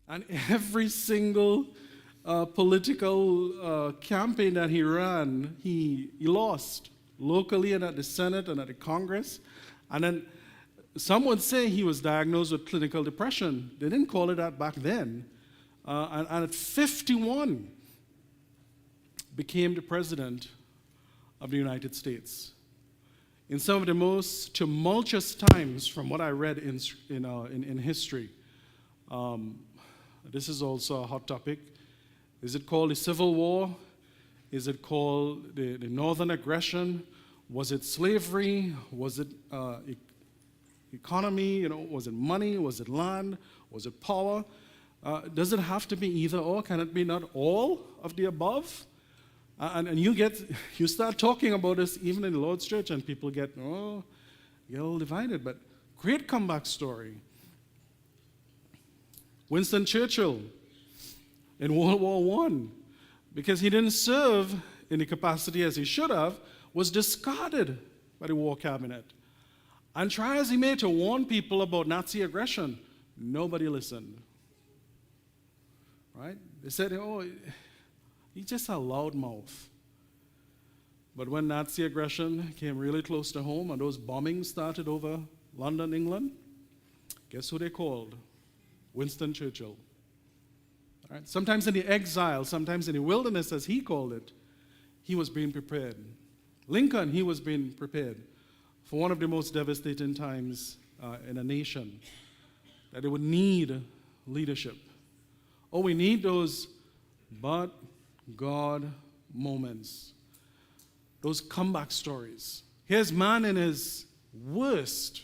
And every single political campaign that he ran, he lost locally and at the Senate and at the Congress. And then some would say he was diagnosed with clinical depression. They didn't call it that back then. And at 51, became the president of the United States. In some of the most tumultuous times, from what I read in history, this is also a hot topic. Is it called the Civil War? Is it called the Northern Aggression? Was it slavery? Was it economy? Was it money? Was it land? Was it power? Does it have to be either or? Can it be not all of the above? And you start talking about this even in the Lord's church, and people get all divided. But great comeback story. Winston Churchill in World War I, because he didn't serve in the capacity as he should have, was discarded by the war cabinet. And try as he may to warn people about Nazi aggression, nobody listened. Right? They said, he's just a loudmouth. But when Nazi aggression came really close to home and those bombings started over London, England, guess who they called? Winston Churchill. All right? Sometimes in the exile, sometimes in the wilderness, as he called it, he was being prepared. Lincoln, he was being prepared for one of the most devastating times in a nation, that it would need leadership. We need those but God moments, those comeback stories. Here's man in his worst,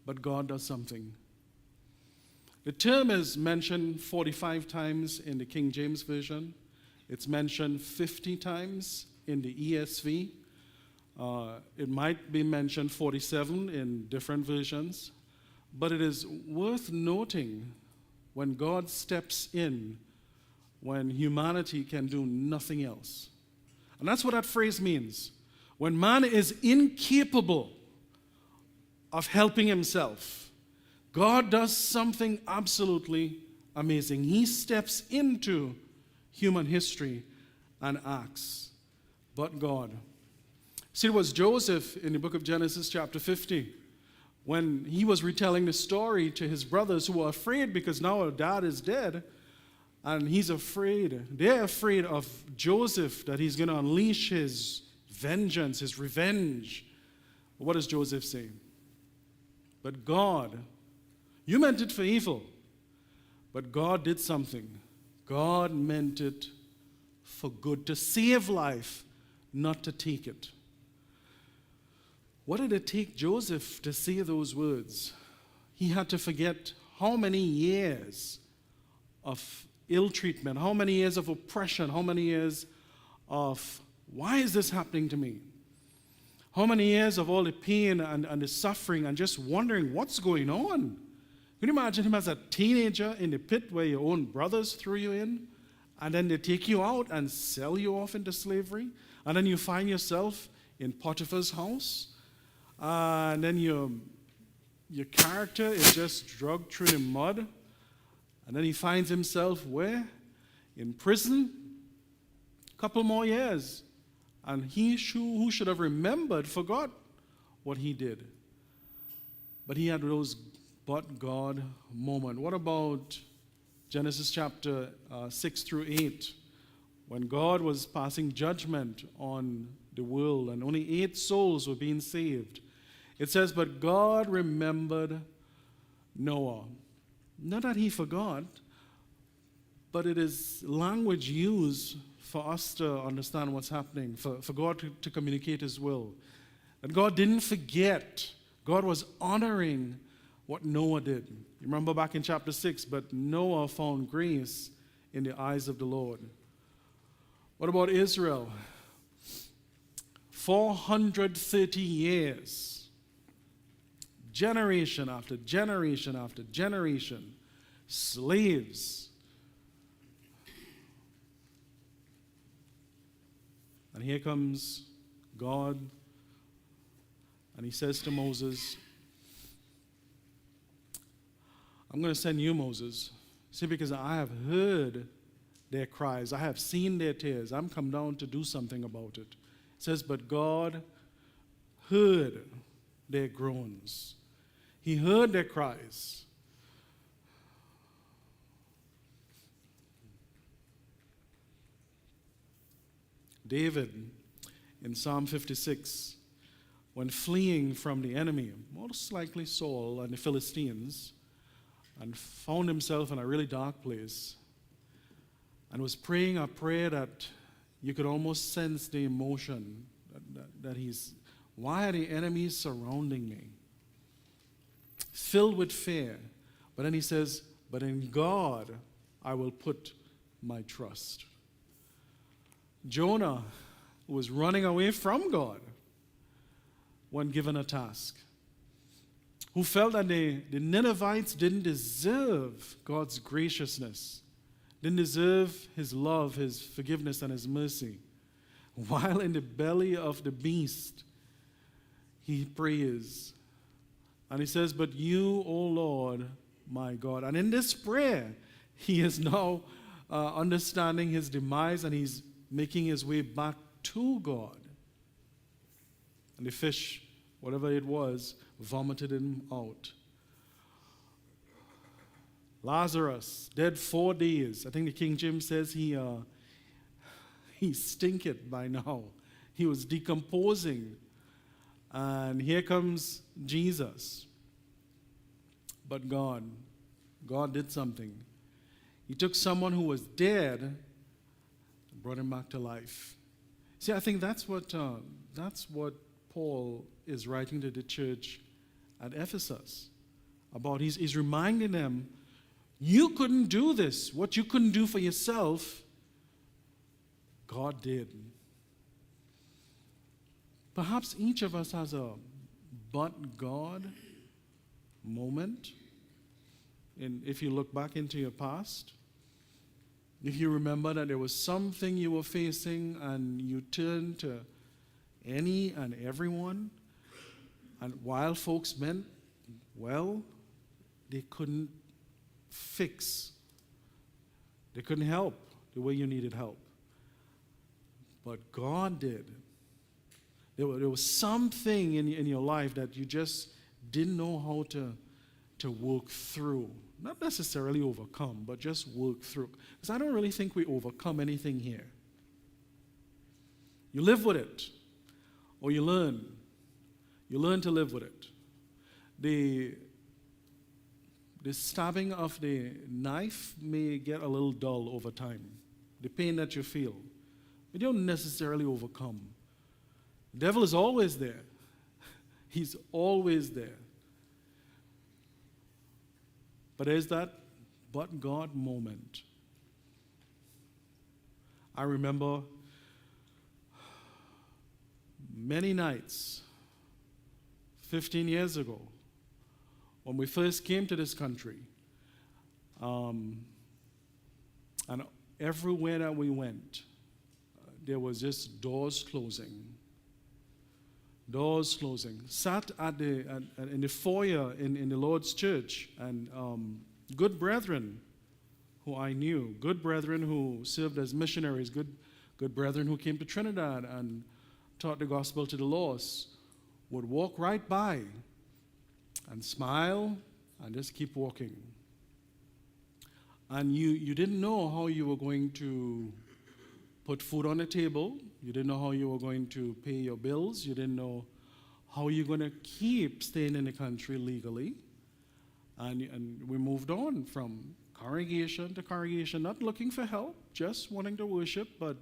but God does something. The term is mentioned 45 times in the King James Version. It's mentioned 50 times in the ESV. It might be mentioned 47 in different versions. But it is worth noting when God steps in, when humanity can do nothing else. And that's what that phrase means. When man is incapable of helping himself, God does something absolutely amazing. He steps into human history and acts. But God. See, it was Joseph in the book of Genesis chapter 50, when he was retelling the story to his brothers who were afraid because now our dad is dead, and he's afraid. They're afraid of Joseph, that he's going to unleash his vengeance, his revenge. What does Joseph say? But God, you meant it for evil, but God did something. God meant it for good, to save life, not to take it. What did it take Joseph to say those words? He had to forget how many years of ill treatment, how many years of oppression, how many years of, why is this happening to me? How many years of all the pain and the suffering and just wondering what's going on? Can you imagine him as a teenager in the pit where your own brothers threw you in, and then they take you out and sell you off into slavery, and then you find yourself in Potiphar's house, and then your character is just dragged through the mud, and then he finds himself where? In prison. A couple more years. And he who should have remembered forgot what he did. But he had those but God moment. What about Genesis chapter 6 through 8, when God was passing judgment on the world and only 8 souls were being saved? It says, but God remembered Noah. Not that he forgot, but it is language used for us to understand what's happening, for God to communicate his will. And God didn't forget. God was honoring what Noah did. You remember back in chapter 6, but Noah found grace in the eyes of the Lord. What about Israel? 430 years. Generation after generation after generation. Slaves. And here comes God, and he says to Moses, I'm going to send you, Moses. See, because I have heard their cries. I have seen their tears. I'm come down to do something about it. It says, but God heard their groans. He heard their cries. David, in Psalm 56, when fleeing from the enemy, most likely Saul and the Philistines, and found himself in a really dark place, and was praying a prayer that you could almost sense the emotion that he's, why are the enemies surrounding me? Filled with fear. But then he says, but in God I will put my trust. Jonah was running away from God when given a task, who felt that the Ninevites didn't deserve God's graciousness, didn't deserve his love, his forgiveness, and his mercy. While in the belly of the beast, he prays. And he says, but you, O Lord, my God. And in this prayer, he is now understanding his demise, and he's making his way back to God. And the fish, whatever it was, vomited him out. Lazarus, dead 4 days. I think the King James says he stinketh by now. He was decomposing. And here comes Jesus. But God did something. He took someone who was dead and brought him back to life. See, I think that's what Paul is writing to the church at Ephesus about. He's reminding them, you couldn't do this. What you couldn't do for yourself, God did. Perhaps each of us has a but God moment. And if you look back into your past, if you remember that there was something you were facing and you turned to any and everyone, and while folks meant well, they couldn't fix, they couldn't help the way you needed help. But God did. There was something in your life that you just didn't know how to work through. Not necessarily overcome, but just work through. Because I don't really think we overcome anything here. You live with it, or you learn. You learn to live with it. The stabbing of the knife may get a little dull over time. The pain that you feel. But you don't necessarily overcome. The devil is always there. He's always there. But there's that but God moment. I remember many nights, 15 years ago, when we first came to this country, and everywhere that we went, there was just doors closing. Doors closing. Sat in the foyer in the Lord's church, and good brethren who I knew, good brethren who served as missionaries, good brethren who came to Trinidad and taught the gospel to the lost, would walk right by and smile and just keep walking. And you didn't know how you were going to put food on the table. You didn't know how you were going to pay your bills. You didn't know how you're going to keep staying in the country legally. And we moved on from congregation to congregation, not looking for help, just wanting to worship. But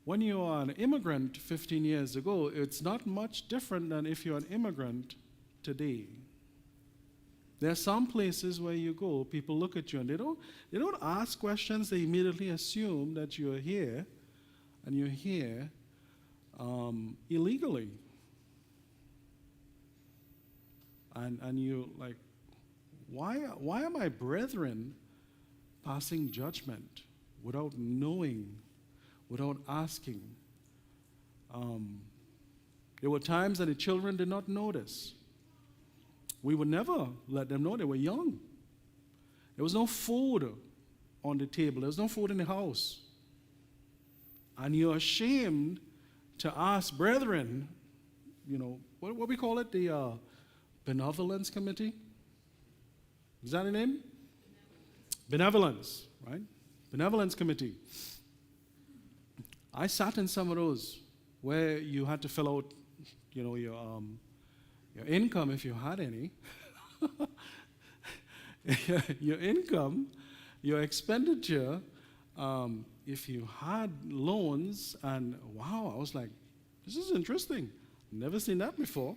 when you are an immigrant 15 years ago, it's not much different than if you're an immigrant today. There are some places where you go, people look at you and they don't ask questions. They immediately assume that you're here, and you're here illegally. And you like, why are my brethren passing judgment without knowing, without asking? There were times that the children did not notice. We would never let them know. They were young. There was no food on the table. There was no food in the house. And you're ashamed to ask brethren, what we call it, the Benevolence Committee? Is that the name? Benevolence, right? Benevolence Committee. I sat in some of those where you had to fill out, your income if you had any. Your income, your expenditure, if you had loans, and wow, I was like, this is interesting. Never seen that before.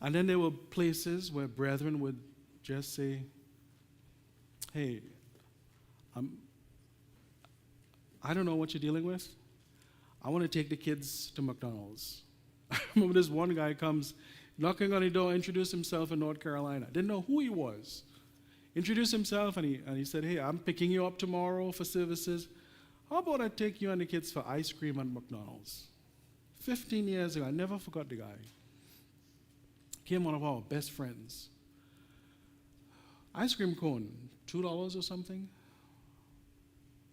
And then there were places where brethren would just say, hey, I don't know what you're dealing with. I want to take the kids to McDonald's. I remember this one guy comes knocking on the door, introduced himself in North Carolina. Didn't know who he was. Introduced himself, and he said, hey, I'm picking you up tomorrow for services. How about I take you and the kids for ice cream at McDonald's? 15 years ago, I never forgot the guy. Came one of our best friends. Ice cream cone, $2 or something.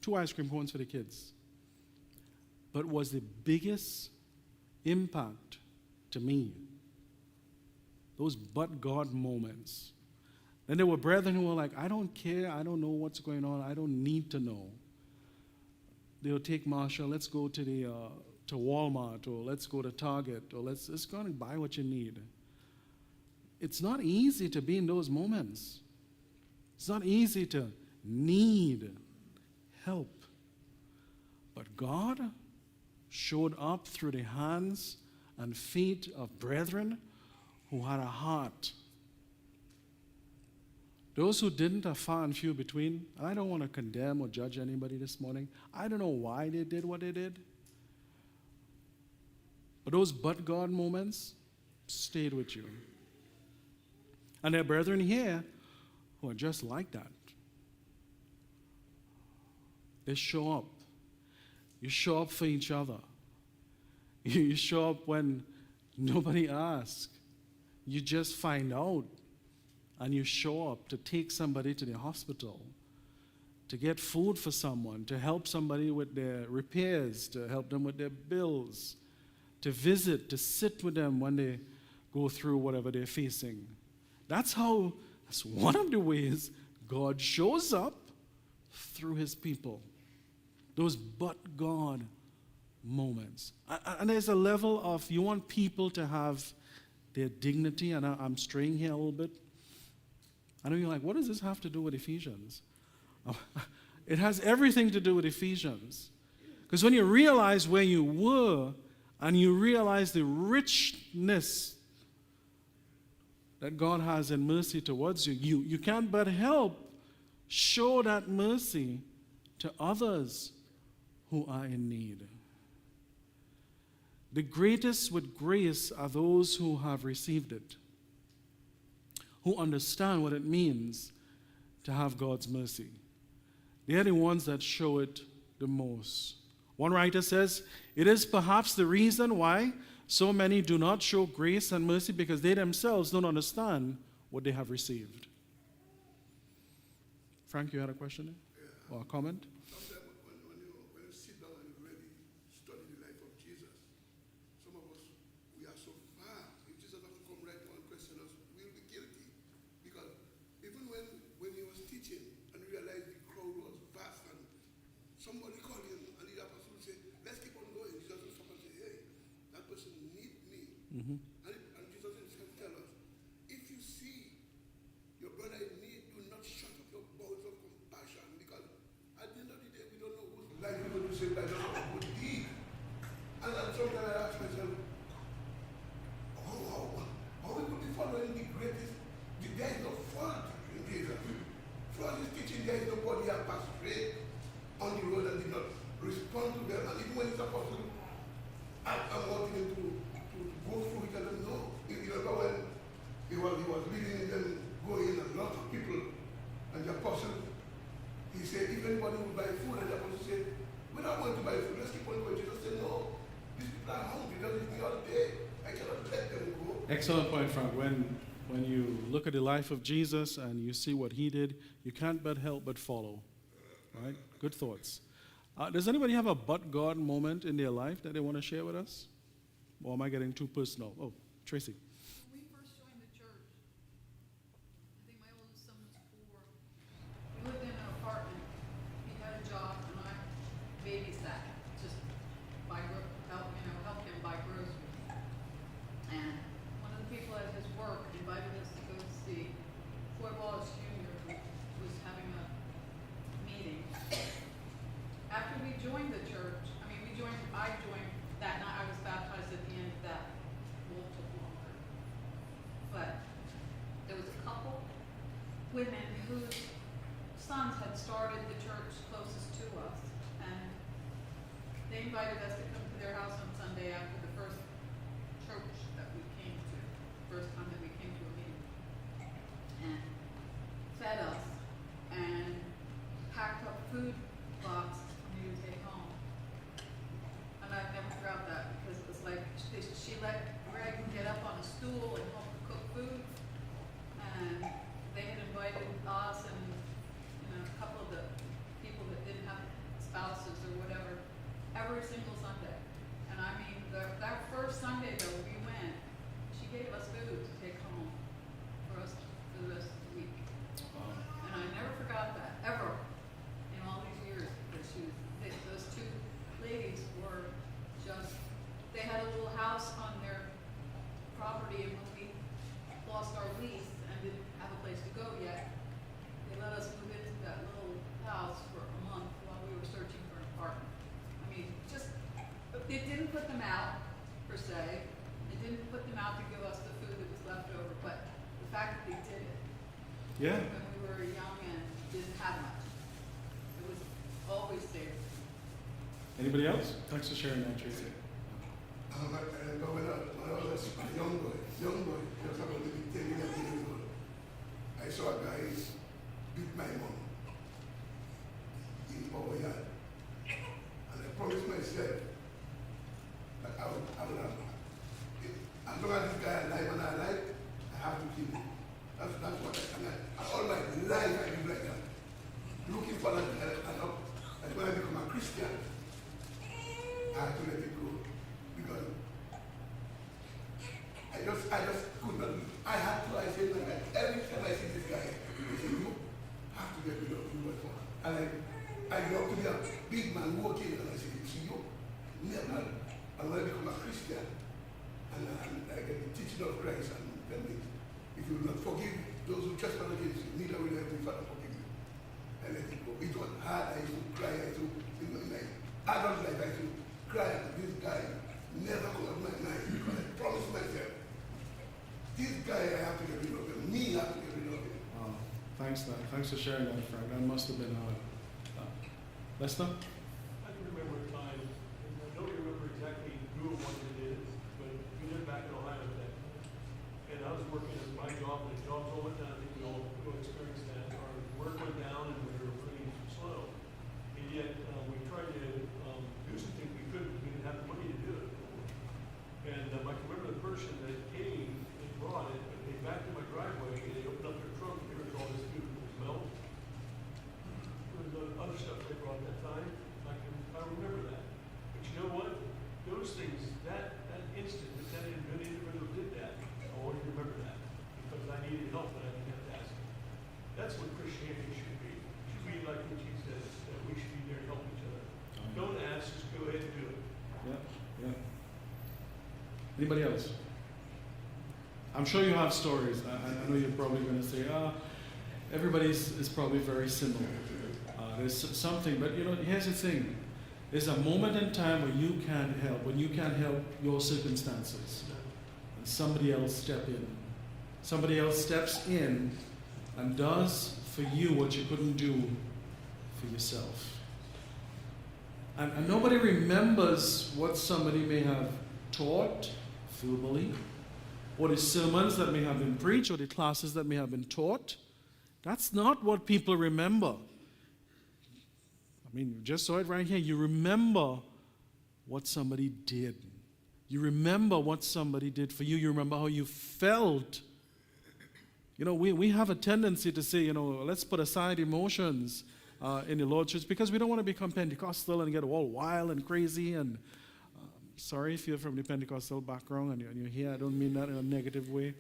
2 ice cream cones for the kids. But was the biggest impact to me, those but God moments. Then there were brethren who were like, I don't care, I don't know what's going on, I don't need to know. They'll take Marshall, let's go to Walmart, or let's go to Target, or let's go and buy what you need. It's not easy to be in those moments. It's not easy to need help. But God showed up through the hands and feet of brethren who had a heart. Those who didn't are far and few between. I don't want to condemn or judge anybody this morning. I don't know why they did what they did. But those but God moments stayed with you. And there are brethren here who are just like that. They show up. You show up for each other. You show up when nobody asks. You just find out. And you show up to take somebody to the hospital, to get food for someone, to help somebody with their repairs, to help them with their bills, to visit, to sit with them when they go through whatever they're facing. That's one of the ways God shows up through his people. Those but God moments. And there's a level of, you want people to have their dignity, and I'm straying here a little bit. I know you're like, what does this have to do with Ephesians? It has everything to do with Ephesians. Because when you realize where you were, and you realize the richness that God has in mercy towards you, you can't but help show that mercy to others who are in need. The greatest with grace are those who have received it, who understand what it means to have God's mercy. They are the ones that show it the most. One writer says, it is perhaps the reason why so many do not show grace and mercy, because they themselves don't understand what they have received. Frank, you had a question or a comment? Sometimes when you sit down and you really study the life of Jesus, some of us, we are so far. If Jesus doesn't come right now and question us, we'll be guilty. Because even when he was teaching and realized the crowd was vast, and somebody called him and the apostle said, let's keep on going. Jesus will stop and say, hey, that person needs me. Mm-hmm. And Jesus himself tell us, if you see your brother in need, do not shut up your bowels of compassion, because at the end of the day, we don't know whose life we're going to save by just one good deed. And sometimes I ask myself, how we could be following the greatest? There is no fault in Jesus. Throughout his teaching, there is nobody that passed straight on the road and did not respond to them. And even when his apostle asked them wanting him to go through, he told them no. You remember when he was leading them going, and lots of people, and the apostle, he said, if anybody will buy food, and the apostle said, we don't want to buy food, let's keep on going. Jesus said, no, these people are hungry, they'll eat me all day. I cannot let them go. Excellent point, Frank. When when you look at the life of Jesus and you see what he did, you can't but help but follow. Right? Good thoughts. Does anybody have a but God moment in their life that they want to share with us? Or am I getting too personal? Oh, Tracy. When we first joined the church, I think my oldest son was 4. We lived in an apartment. He had a job, and I babysat, just help him buy groceries. And one of the people at his work invited us to go see Floyd Wallace Jr., who was having a meeting. After we joined the church, I joined that night. I was baptized at the end of that. Well, it took longer. But there was a couple women whose sons had started the church closest to us. And they invited us to come to their house on Sunday after the first church that we came to, first time that we came to a meeting. And fed us and packed up food boxes for me to take home. And I've never forgot that because it was like she let Greg get up on a stool and help her cook food. And they had invited us and a couple of the people that didn't have spouses or whatever every single Sunday. And I mean, that first Sunday though we went, she gave us food to take home for us for the rest of the week. And I never forgot that, ever, in all these years, because those two ladies were just, they had a little house on their property, and when we lost our lease and didn't have a place to go yet, they let us move into that little house for a month while we were searching for an apartment. I mean, it didn't put them out, per se. It didn't put them out to give us the food that was left over, but the fact that they did it Yeah. when we were young and didn't have much, it was always there. Anybody else? Thanks for sharing that, Tracy. Growing up, when I was a young boy, just about maybe 10 years old, I saw a guy beat my mom in our yard. And I promised myself that I would have, as long as this guy is alive and I alive, I have to kill him. That's what I can. All my life I live like that. Looking for that help. And when I become a Christian, I had to let it go. Because I just could not. I had to. I said, every time I see this guy, I say, you have to get rid of him. And I grew up to be a big man walking, and I said, see you, never. And when I become a Christian, and I get the teaching of Christ, and tell me, if you will not forgive those who trespass against you, neither will Heavenly Father forgive you. And let it go. It was hard. I used to cry. I used to, in my adult life, I used to cry. This guy never come out of my mind because I promised myself, this guy I have to get rid of him. Me, I have to get rid of him. Thanks for sharing that, Frank. That must have been hard. Lester? I can remember a time, and I don't remember exactly who it was it is, but we lived back in Ohio at that time. And I was working at my job, and the jobs all went down. I think we all experienced that. Our work went down, and we were pretty slow. And yet, we tried to do some things we could, but we didn't have the money to do it. And I can remember the person that came and brought it, but they backed in my driveway, and they opened up their trunk, and there was all this food. It was milk. There was other stuff they brought at that time. I remember that. But you know what? Those things, that instant that individual did that, I always remember that. Because I needed help, but I didn't have to ask him. That's what Christianity should be. It should be like what Jesus says, that we should be there to help each other. Don't ask, just go ahead and do it. Yeah. Anybody else? I'm sure you have stories. I know you're probably going to say, everybody's is probably very similar. There's something, but here's the thing. There's a moment in time when you can't help, your circumstances. And somebody else steps in and does for you what you couldn't do for yourself. And nobody remembers what somebody may have taught verbally, or the sermons that may have been preached, or the classes that may have been taught. That's not what people remember. I mean, you just saw it right here. You remember what somebody did. You remember what somebody did for you. You remember how you felt You know, we have a tendency to say, you know, let's put aside emotions in the Lord's church because we don't want to become Pentecostal and get all wild and crazy. And sorry if you're from the Pentecostal background and you're here. I don't mean that in a negative way.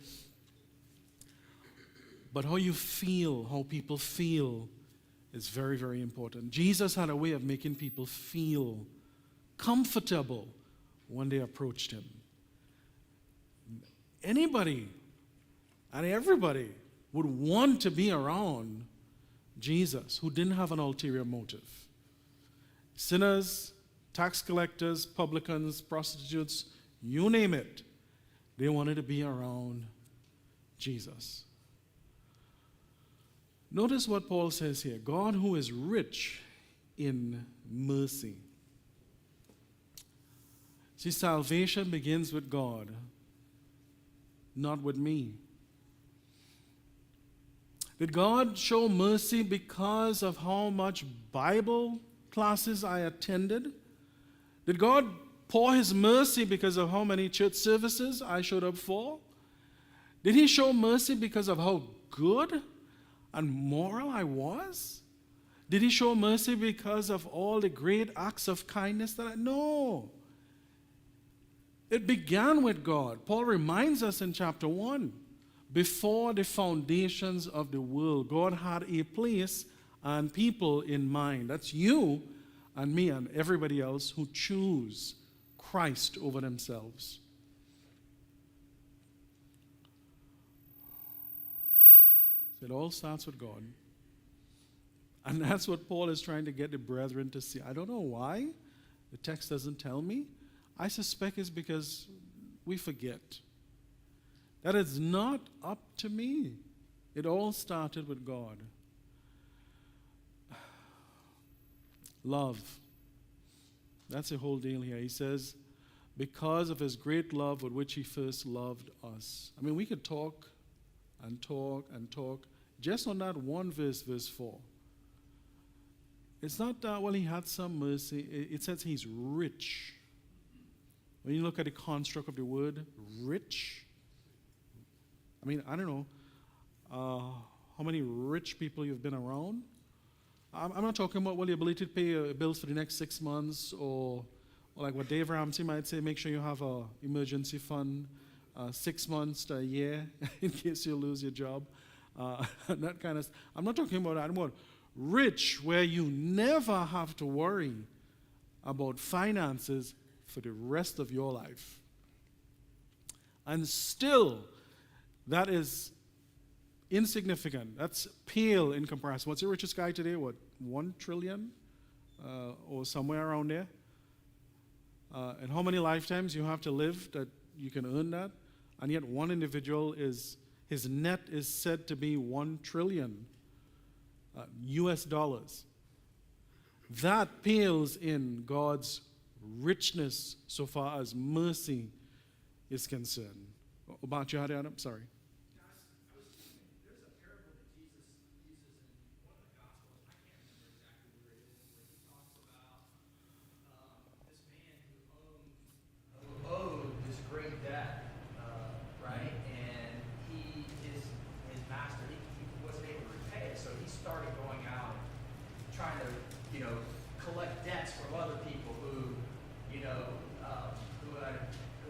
But how you feel, how people feel is very, very important. Jesus had a way of making people feel comfortable when they approached him. Anybody and everybody would want to be around Jesus who didn't have an ulterior motive. Sinners, tax collectors, publicans, prostitutes, you name it, they wanted to be around Jesus. Notice what Paul says here. God who is rich in mercy. See, salvation begins with God, not with me. Did God show mercy because of how much Bible classes I attended? Did God pour his mercy because of how many church services I showed up for? Did he show mercy because of how good and moral I was? Did he show mercy because of all the great acts of kindness that I... No. It began with God. Paul reminds us in chapter 1. Before the foundations of the world, God had a place and people in mind. That's you and me and everybody else who choose Christ over themselves. It all starts with God. And that's what Paul is trying to get the brethren to see. I don't know why. The text doesn't tell me. I suspect it's because we forget. That it's not up to me. It all started with God. Love. That's the whole deal here. He says, because of his great love with which he first loved us. I mean, we could talk and talk and talk just on that one verse, verse 4. It's not that, well, he had some mercy. It says he's rich. When you look at the construct of the word, rich, I mean, I don't know how many rich people you've been around. I'm not talking about, well, the ability to pay bills for the next 6 months or like what Dave Ramsey might say, make sure you have an emergency fund 6 months to a year in case you lose your job. That kind of stuff. I'm not talking about that. I'm about rich where you never have to worry about finances for the rest of your life. And still, that is insignificant. That's pale in comparison. What's the richest guy today? What, 1 trillion? Or somewhere around there? And how many lifetimes you have to live that you can earn that? And yet one individual his net is said to be 1 trillion US dollars. That pales in God's richness so far as mercy is concerned. About you, Adam? Sorry. Collect debts from other people who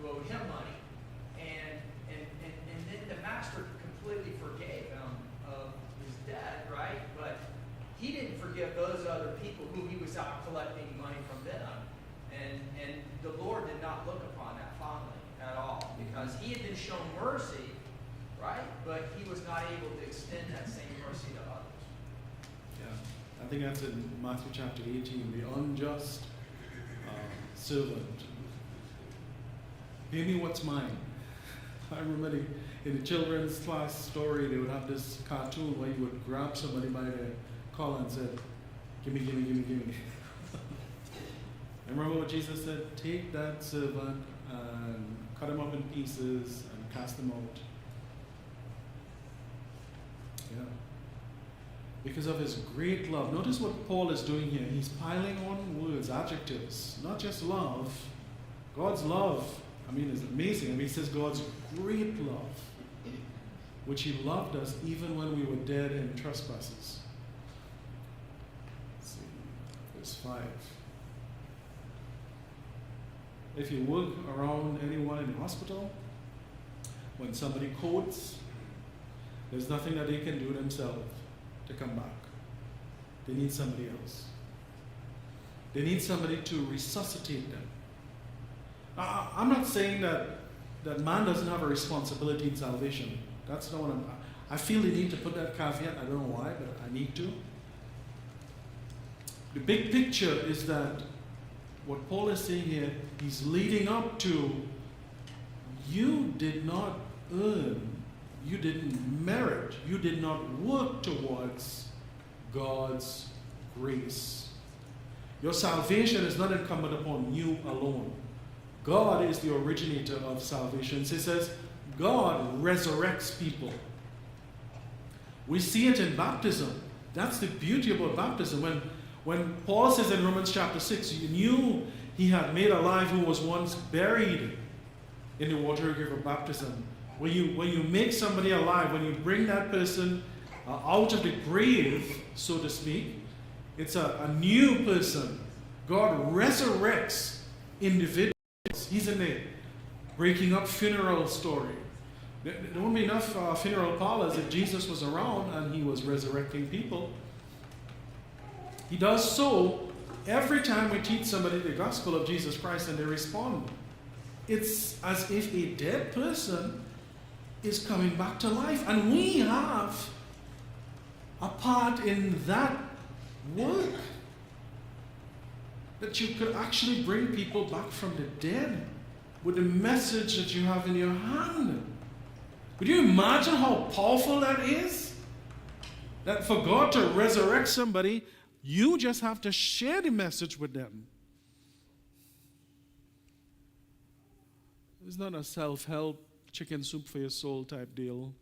owed him money, and then the master completely forgave him of his debt, right? But he didn't forgive those other people who he was out collecting money from them, and the Lord did not look upon that fondly at all because he had been shown mercy, right? But he was not able to extend that same mercy to others. I think that's in Matthew chapter 18, the unjust servant. Pay me what's mine. I remember in the children's class story, they would have this cartoon where you would grab somebody by the collar and said, give me, give me, give me, give me. And remember what Jesus said? Take that servant and cut him up in pieces and cast him out. Yeah. Because of his great love. Notice what Paul is doing here. He's piling on words, adjectives, not just love. God's love, I mean, is amazing. I mean, he says God's great love. which he loved us even when we were dead in trespasses. Let's see, verse 5. If you work around anyone in the hospital, when somebody codes, there's nothing that they can do themselves to come back. They need somebody else. They need somebody to resuscitate them. I'm not saying that man doesn't have a responsibility in salvation. That's not what I feel they need to put that caveat. I don't know why, but I need to. The big picture is that what Paul is saying here, he's leading up to, you did not earn, you didn't merit, you did not work towards God's grace. Your salvation is not incumbent upon you alone. God is the originator of salvation. So it says, God resurrects people. We see it in baptism. That's the beauty about baptism. When Paul says in Romans chapter 6, you knew he had made alive who was once buried in the watery grave of baptism. When you make somebody alive, when you bring that person out of the grave, so to speak, it's a new person. God resurrects individuals. He's in the breaking up funeral story. There wouldn't be enough funeral parlors if Jesus was around and he was resurrecting people. He does so every time we teach somebody the gospel of Jesus Christ and they respond. It's as if a dead person is coming back to life. And we have a part in that work. That you could actually bring people back from the dead with the message that you have in your hand. Could you imagine how powerful that is? That for God to resurrect somebody, you just have to share the message with them. It's not a self-help, chicken soup for your soul type deal.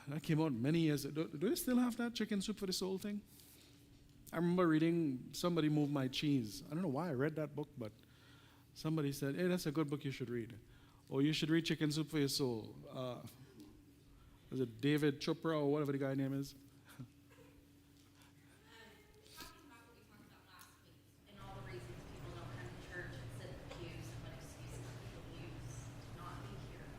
That came out many years ago. Do they still have that chicken soup for the soul thing? I remember reading, somebody moved my cheese. I don't know why I read that book, but somebody said, hey, that's a good book you should read. Or you should read Chicken Soup for Your Soul. Was it David Chopra or whatever the guy's name is? Talking about what we talked about last week and all the reasons people don't come to church and sit in the pews and what excuses people use to not be here.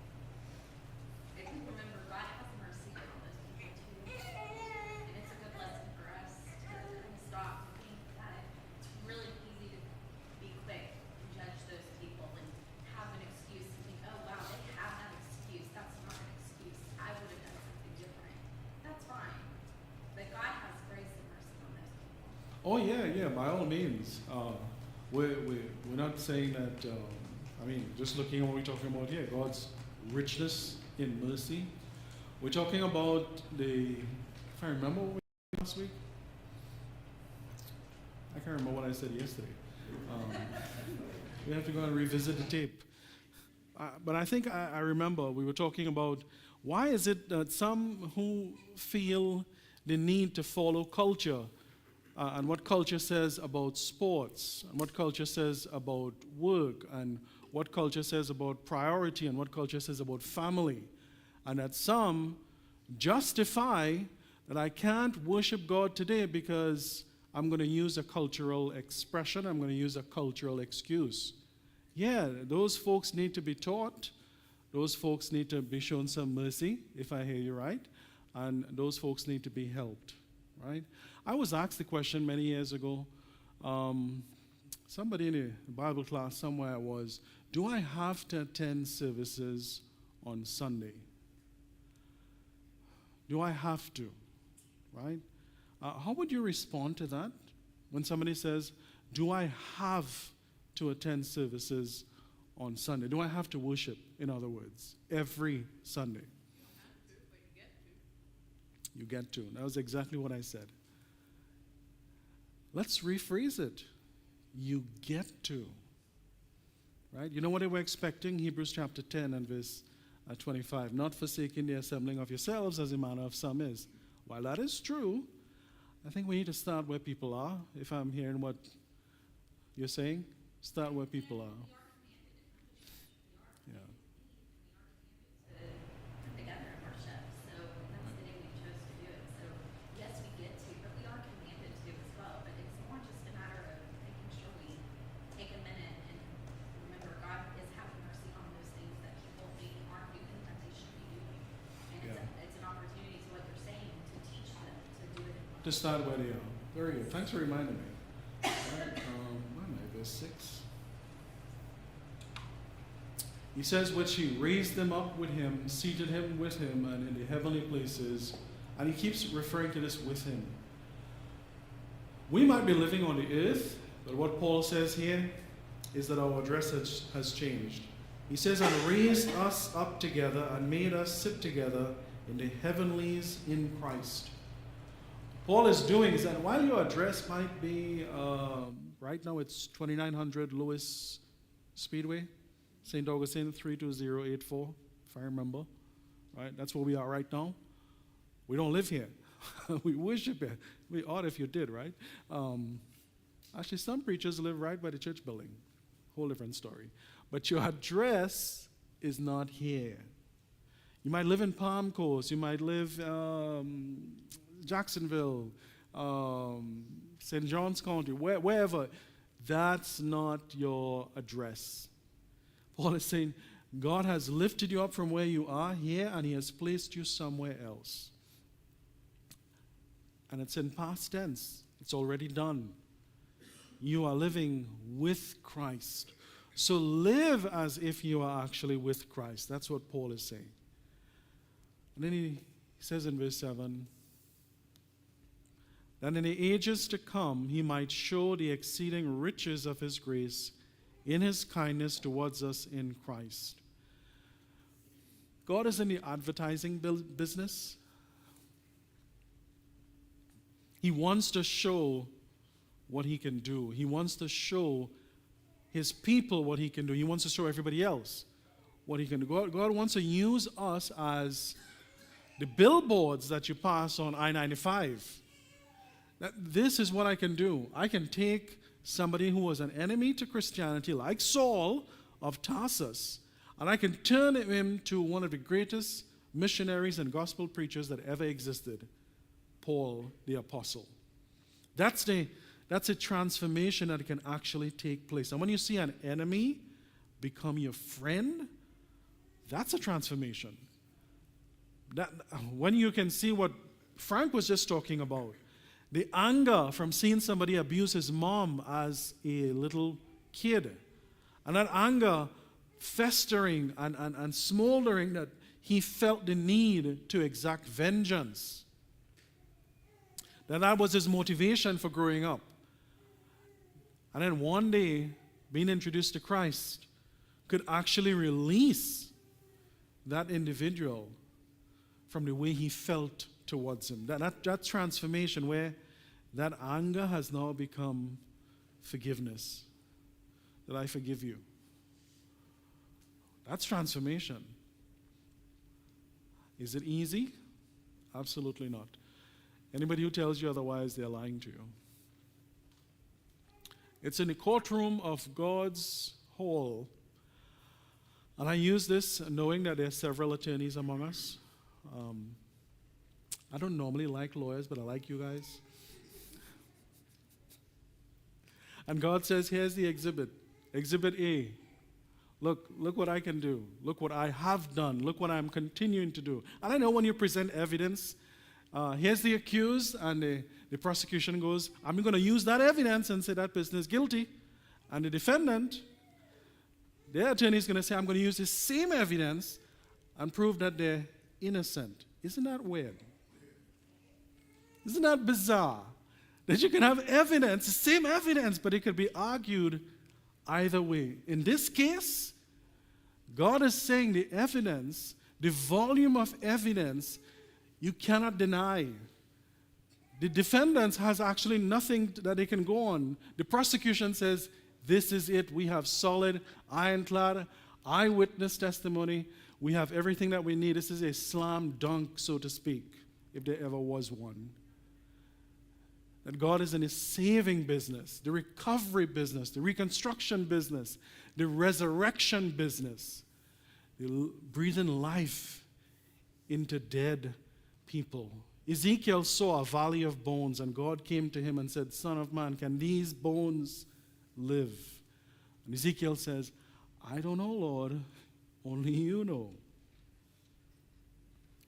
I think, remember, God has mercy on those people too. And it's a good lesson for us to stop and think that it's really easy to be quick and judge those people and have an excuse and think, oh wow, they have that excuse. That's not an excuse. I would have done something different. That's fine. But God has grace and mercy on those people. Oh, yeah, by all means. We're not saying that, just looking at what we're talking about here, God's richness in mercy. We're talking about if I remember what we did last week, I can't remember what I said yesterday. We have to go and revisit the tape. But I think I remember we were talking about why is it that some who feel the need to follow culture and what culture says about sports and what culture says about work and what culture says about priority and what culture says about family, and that some justify that I can't worship God today because I'm going to use a cultural expression, I'm going to use a cultural excuse. Yeah, those folks need to be taught. Those folks need to be shown some mercy, if I hear you right. And those folks need to be helped, right? I was asked the question many years ago. Somebody in a Bible class somewhere was, do I have to attend services on Sunday? Do I have to, right? How would you respond to that when somebody says, do I have to attend services on Sunday? Do I have to worship, in other words, every Sunday? You get to. That was exactly what I said. Let's rephrase it. You get to. Right? You know what they were expecting? Hebrews chapter 10 and verse 25. Not forsaking the assembling of yourselves as the manner of some is. While that is true, I think we need to start where people are. If I'm hearing what you're saying, start where people are. Yeah. to start where they are. Very good. Thanks for reminding me. All right, where am I? Verse 6. He says, which he raised them up with him, seated him with him, and in the heavenly places. And he keeps referring to this with him. We might be living on the earth, but what Paul says here is that our address has changed. He says, and raised us up together and made us sit together in the heavenlies in Christ. Paul is doing is that while your address might be, right now it's 2900 Lewis Speedway, St. Augustine 32084, if I remember. Right? That's where we are right now. We don't live here. We worship here. We ought if you did, right? Actually, some preachers live right by the church building. Whole different story. But your address is not here. You might live in Palm Coast. You might live Jacksonville, St. John's County, wherever. That's not your address. Paul is saying, God has lifted you up from where you are here, and he has placed you somewhere else. And it's in past tense. It's already done. You are living with Christ. So live as if you are actually with Christ. That's what Paul is saying. And then he says in verse 7, that in the ages to come he might show the exceeding riches of his grace in his kindness towards us in Christ. God is in the advertising business. He wants to show what he can do. He wants to show his people what he can do. He wants to show everybody else what he can do. God wants to use us as the billboards that you pass on I-95. This is what I can do. I can take somebody who was an enemy to Christianity, like Saul of Tarsus, and I can turn him to one of the greatest missionaries and gospel preachers that ever existed, Paul the Apostle. That's a transformation that can actually take place. And when you see an enemy become your friend, that's a transformation. When you can see what Frank was just talking about, the anger from seeing somebody abuse his mom as a little kid, and that anger festering and smoldering, that he felt the need to exact vengeance. That was his motivation for growing up. And then one day, being introduced to Christ could actually release that individual from the way he felt towards him. That transformation where that anger has now become forgiveness. That I forgive you. That's transformation. Is it easy? Absolutely not. Anybody who tells you otherwise, they're lying to you. It's in the courtroom of God's hall. And I use this knowing that there are several attorneys among us. I don't normally like lawyers, but I like you guys. And God says, here's the exhibit. Exhibit A. Look what I can do. Look what I have done. Look what I'm continuing to do. And I know when you present evidence, here's the accused, and the prosecution goes, I'm going to use that evidence and say that person is guilty. And the defendant, their attorney is going to say, I'm going to use the same evidence and prove that they're innocent. Isn't that weird? Isn't that bizarre? That you can have evidence, the same evidence, but it could be argued either way. In this case, God is saying the evidence, the volume of evidence, you cannot deny. The defendant has actually nothing that they can go on. The prosecution says, this is it. We have solid, ironclad, eyewitness testimony. We have everything that we need. This is a slam dunk, so to speak, if there ever was one. That God is in his saving business, the recovery business, the reconstruction business, the resurrection business, the breathing life into dead people. Ezekiel saw a valley of bones, and God came to him and said, Son of man, can these bones live? And Ezekiel says, I don't know, Lord, only you know.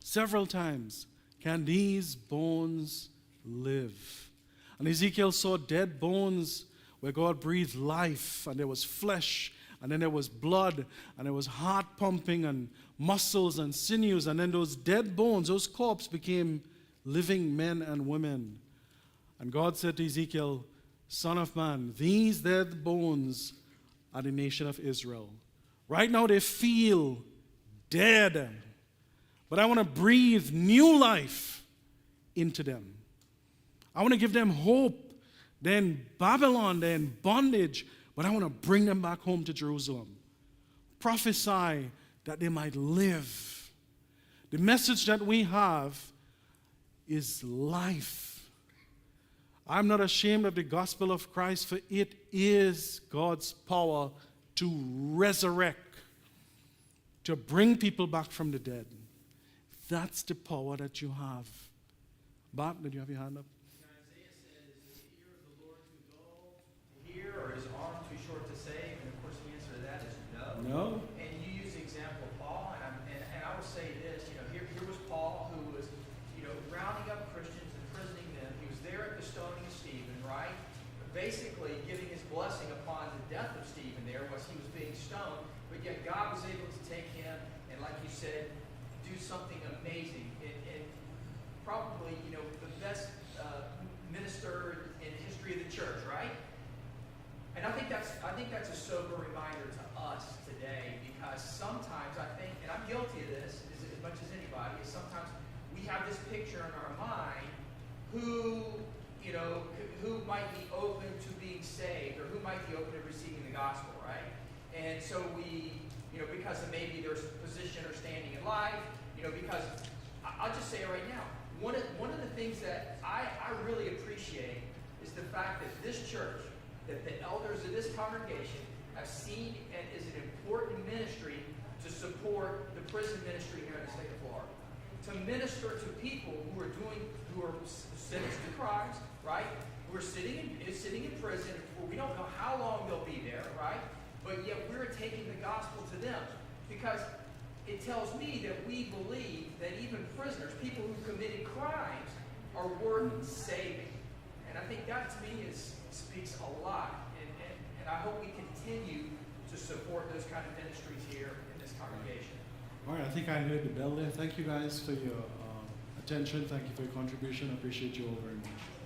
Several times, can these bones live. And Ezekiel saw dead bones where God breathed life, and there was flesh, and then there was blood, and there was heart pumping, and muscles and sinews, and then those dead bones, those corpses became living men and women. And God said to Ezekiel, Son of man, these dead bones are the nation of Israel. Right now they feel dead, but I want to breathe new life into them. I want to give them hope. They're in Babylon, they're in bondage, but I want to bring them back home to Jerusalem. Prophesy that they might live. The message that we have is life. I'm not ashamed of the gospel of Christ, for it is God's power to resurrect, to bring people back from the dead. That's the power that you have. Bart, did you have your hand up? Isaiah said, is the ear of the Lord too dull to hear, or his arm too short to save? And of course the answer to that is no. No. And you use the example of Paul, and I will say this, here was Paul who was, rounding up Christians, imprisoning them. He was there at the stoning of Stephen, right? Basically giving his blessing upon the death of Stephen there was he was being stoned, but yet God was able to take him and, like you said, do something amazing. And probably, the best minister in the history of the church, right? And I think that's a sober reminder to us today, because sometimes I think, and I'm guilty of this as much as anybody, is sometimes we have this picture in our mind who might be open to being saved, or who might be open to receiving the gospel, right? And so we, because of maybe their position or standing in life, because I'll just say it right now. One of the things that I really appreciate is the fact that this church, that the elders of this congregation have seen and is an important ministry to support the prison ministry here in the state of Florida. To minister to people who are sentenced to crimes, right? Who are sitting in prison, we don't know how long they'll be there, right? But yet we're taking the gospel to them, because it tells me that we believe that even prisoners, people who committed crimes, are worth saving. And I think that to me speaks a lot. And I hope we continue to support those kind of ministries here in this congregation. All right, I think I heard the bell there. Thank you guys for your attention. Thank you for your contribution. I appreciate you all very much.